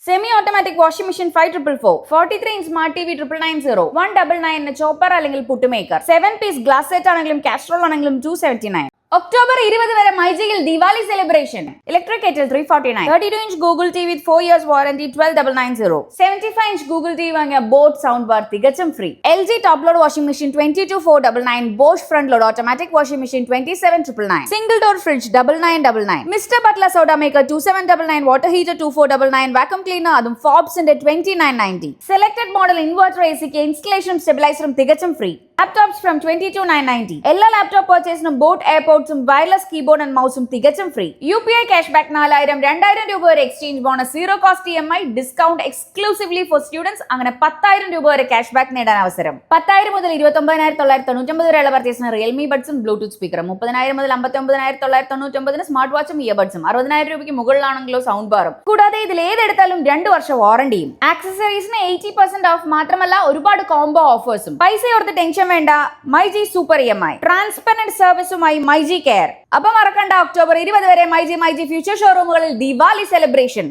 Semi-automatic washing machine 5444, 43-inch smart TV 9990, 199 chopper അല്ലെങ്കിൽ puttu maker, 7-piece glass set ആണെങ്കിലും casserole ആണെങ്കിലും 279. October 20 വരെ മൈജിയിൽ Diwali celebration. Electric kettle 349, 32-inch Google TV with 4 years warranty 12990, 75-inch Google TV വാങ്ങിയ Boat sound bar തികച്ചും free. LG top load washing machine 22499, Bosch front load automatic washing machine 27999, single door fridge 9999, Mister Butler soda maker 2799, water heater 2499, vacuum cleaner അതും ഫോബ്സിന്റെ 2990. Selected model inverter എസിക്ക് ഇൻസ്റ്റലേഷനും സ്റ്റെബിലൈസറും തികച്ചും free. Laptops from 22,990. എല്ലാ laptop പർച്ചേസിനും Boat എയർപോർട്സും wireless keyboard and മൗസും തികച്ചും ഫ്രീ. UPI ക്യാഷ് ബാക്ക് 4000, 2000 രൂപ വരെ exchange bonus, zero cost EMI, discount exclusively for students. അങ്ങനെ 10,000 രൂപ വരെ ക്യാഷ് ബാക്ക് നേടാൻ അവസരം. 10,000 മുതൽ 29,999 വരെയുള്ള പർച്ചേസിന് റിയൽമി ബഡ്സും ബ്ലൂടൂത്ത് സ്പീക്കറും, 30,000 മുതൽ 59,999 സ്മാർട്ട് വാച്ചും ഇയർബഡ്സും, 60,000 രൂപയ്ക്ക് മുകളിലാണെങ്കിലോ സൗണ്ട് ബാറും. കൂടാതെ ഇതിൽ ഏതെടുത്താലും 2 വർഷം വാറണ്ടിയും. ആക്സസറീസിന് 80% ഓഫ് മാത്രമല്ല, ഒരുപാട് കോംബോ ഓഫേഴ്സും. പൈസ ഓർത്ത് ടെൻഷൻ വേണ്ട, മൈജി സൂപ്പർ EMI ട്രാൻസ്പെറന്റ് സർവീസുമായി മൈജി കെയർ. അപ്പൊ മറക്കണ്ട, ഒക്ടോബർ 20 വരെ മൈജി ഫ്യൂച്ചർ ഷോറൂമുകളിൽ ദിവാലി സെലിബ്രേഷൻ.